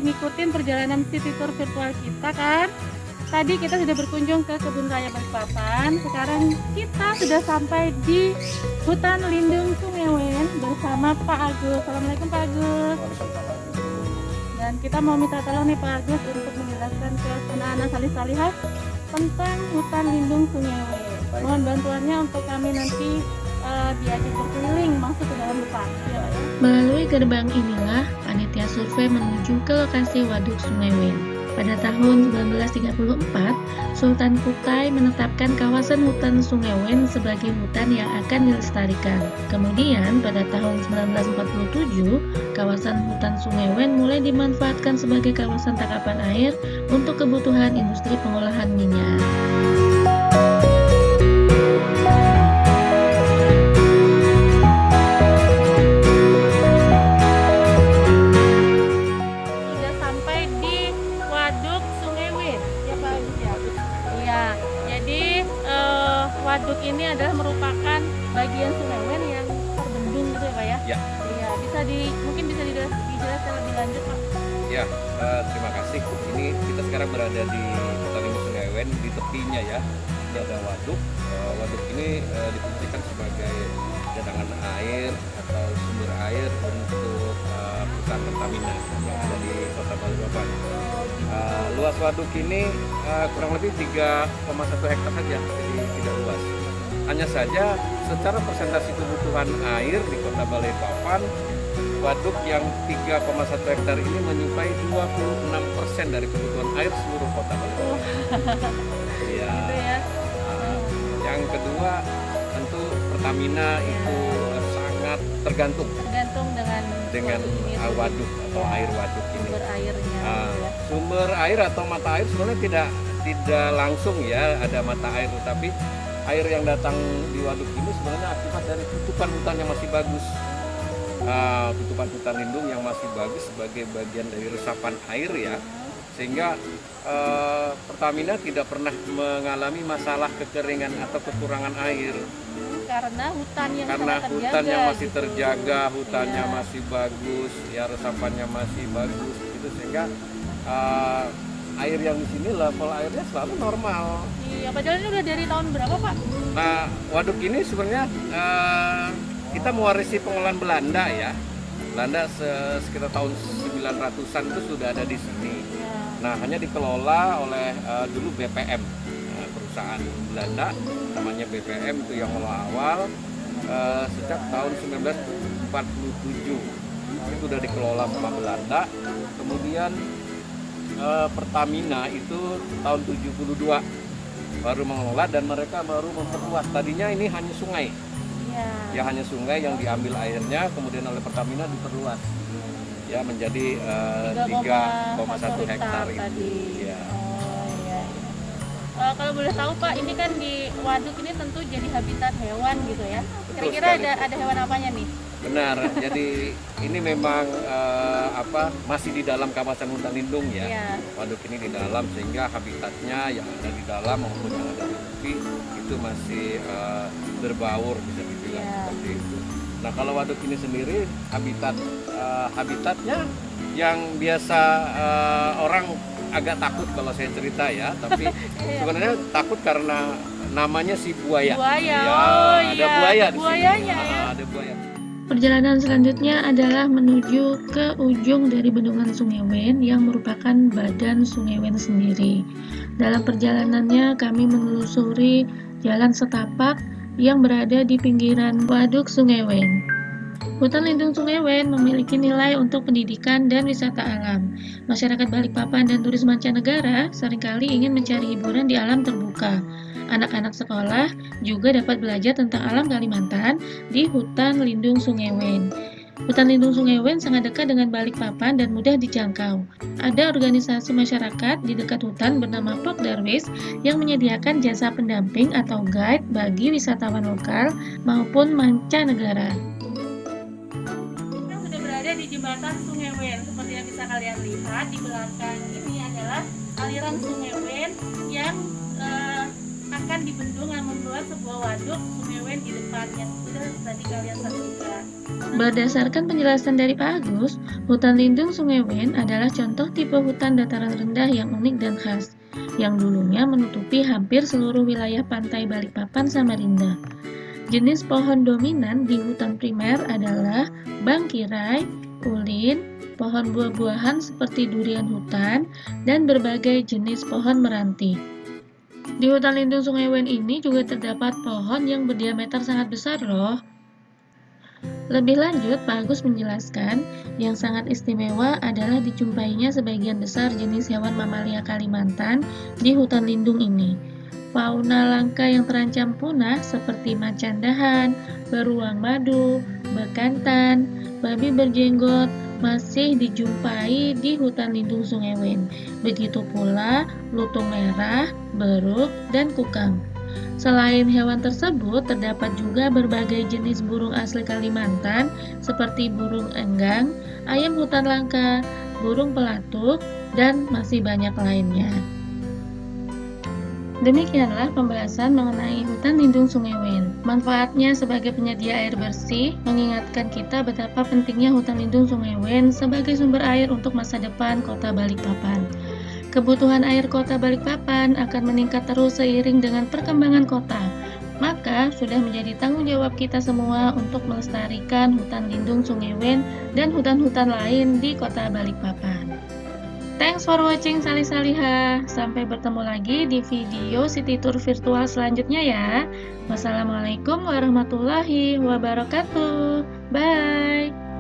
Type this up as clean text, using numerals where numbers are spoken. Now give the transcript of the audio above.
masih ngikutin perjalanan city tour virtual kita kan. Tadi kita sudah berkunjung ke Kebun Raya Balikpapan. Sekarang kita sudah sampai di Hutan Lindung Sungai Wen bersama Pak Agus. Assalamualaikum Pak Agus. Dan kita mau minta tolong nih Pak Agus untuk menjelaskan ke anak-anak salih-salihah tentang Hutan Lindung Sungai Wen. Mohon bantuannya untuk kami nanti diajak berkeliling masuk ke dalam hutan. Ya, ya. Melalui gerbang inilah panitia survei menuju ke lokasi Waduk Sungai Wen. Pada tahun 1934, Sultan Kutai menetapkan kawasan hutan Sungai Wen sebagai hutan yang akan dilestarikan. Kemudian pada tahun 1947, kawasan hutan Sungai Wen mulai dimanfaatkan sebagai kawasan tangkapan air untuk kebutuhan industri pengolahan minyak. Waduk ini adalah merupakan bagian Sungai Wen yang terbendung gitu ya Pak ya? Ya. Iya, mungkin bisa dijelaskan lebih lanjut Pak? Ya, terima kasih. Ini kita sekarang berada di Hutan Lindung Sungai Wen, di tepinya ya. Ini ada waduk. Waduk ini difungsikan sebagai cadangan air atau sumber air untuk perusahaan Pertamina yang ada di Kota Balikpapan. Luas waduk ini kurang lebih 3,1 hektar saja, jadi tidak luas. Hanya saja secara persentase kebutuhan air di Kota Balikpapan, waduk yang 3,1 hektar ini menyuplai 26% dari kebutuhan air seluruh Kota Balikpapan. Iya. Gitu ya. Yang kedua, tentu Pertamina itu sangat tergantung dengan waduk atau air waduk ini. Sumber airnya. Sumber air atau mata air sebenarnya tidak langsung ya ada mata air, tetapi air yang datang di waduk ini sebenarnya akibat dari tutupan hutan yang masih bagus. Tutupan hutan lindung yang masih bagus sebagai bagian dari resapan air ya, sehingga Pertamina tidak pernah mengalami masalah kekeringan atau kekurangan air. Karena hutannya masih terjaga, hutannya masih bagus, ya resapannya masih bagus, gitu sehingga air yang di sini level airnya selalu normal. Iya, padahal ini udah dari tahun berapa Pak? Nah, waduk ini sebenarnya kita mewarisi pengolahan Belanda ya. Belanda sekitar tahun 900-an itu sudah ada di sini. Ya. Nah, hanya dikelola oleh dulu BPM. Perusahaan Belanda namanya BPM itu yang awal sejak tahun 1947 itu udah dikelola sama Belanda. Kemudian Pertamina itu tahun 72 baru mengelola dan mereka baru memperluas. Tadinya ini hanya sungai, ya hanya sungai yang diambil airnya, kemudian oleh Pertamina diperluas ya menjadi 3,1 hektar itu. Ya. Kalau boleh tahu Pak, ini kan di waduk ini tentu jadi habitat hewan gitu ya. Kira-kira ada hewan apanya nih? Benar, jadi ini memang masih di dalam kawasan hutan lindung ya. Waduk ini di dalam sehingga habitatnya yang ada di dalam maupun yang ada di tepi itu masih berbaur bisa dibilang seperti itu. Nah kalau waduk ini sendiri habitatnya yang biasa orang agak takut kalau saya cerita ya, tapi sebenarnya takut karena namanya si buaya. Ada buaya di sini. Ada buaya. Perjalanan selanjutnya adalah menuju ke ujung dari bendungan Sungai Wen yang merupakan badan Sungai Wen sendiri. Dalam perjalanannya kami menelusuri jalan setapak yang berada di pinggiran waduk Sungai Wen. Hutan Lindung Sungai Wen memiliki nilai untuk pendidikan dan wisata alam. Masyarakat Balikpapan dan turis mancanegara seringkali ingin mencari hiburan di alam terbuka. Anak-anak sekolah juga dapat belajar tentang alam Kalimantan di Hutan Lindung Sungai Wen. Hutan Lindung Sungai Wen sangat dekat dengan Balikpapan dan mudah dijangkau. Ada organisasi masyarakat di dekat hutan bernama Pok Darwis yang menyediakan jasa pendamping atau guide bagi wisatawan lokal maupun mancanegara. Di jembatan Sungai Wen, seperti yang bisa kalian lihat di belakang ini adalah aliran Sungai Wen yang akan dibendung dan membuat sebuah waduk Sungai Wen di dekat depan yang sudah tadi kalian saksikan. Berdasarkan penjelasan dari Pak Agus, hutan lindung Sungai Wen adalah contoh tipe hutan dataran rendah yang unik dan khas, yang dulunya menutupi hampir seluruh wilayah pantai Balikpapan, Samarinda. Jenis pohon dominan di hutan primer adalah bangkirai, ulin, pohon buah-buahan seperti durian hutan, dan berbagai jenis pohon meranti. Di hutan lindung Sungai Wen ini juga terdapat pohon yang berdiameter sangat besar loh. Lebih lanjut, Pak Agus menjelaskan, yang sangat istimewa adalah dijumpainya sebagian besar jenis hewan mamalia Kalimantan di hutan lindung ini. Fauna langka yang terancam punah seperti macan dahan, beruang madu, bekantan, babi berjenggot masih dijumpai di hutan lindung Sungai Wen. Begitu pula lutung merah, beruk, dan kukang. Selain hewan tersebut, terdapat juga berbagai jenis burung asli Kalimantan seperti burung enggang, ayam hutan langka, burung pelatuk, dan masih banyak lainnya. Demikianlah pembahasan mengenai hutan lindung Sungai Wen. Manfaatnya sebagai penyedia air bersih mengingatkan kita betapa pentingnya hutan lindung Sungai Wen sebagai sumber air untuk masa depan Kota Balikpapan. Kebutuhan air Kota Balikpapan akan meningkat terus seiring dengan perkembangan kota. Maka sudah menjadi tanggung jawab kita semua untuk melestarikan hutan lindung Sungai Wen dan hutan-hutan lain di Kota Balikpapan. Thanks for watching Salih-Saliha. Sampai bertemu lagi di video City Tour virtual selanjutnya ya. Wassalamualaikum warahmatullahi wabarakatuh. Bye.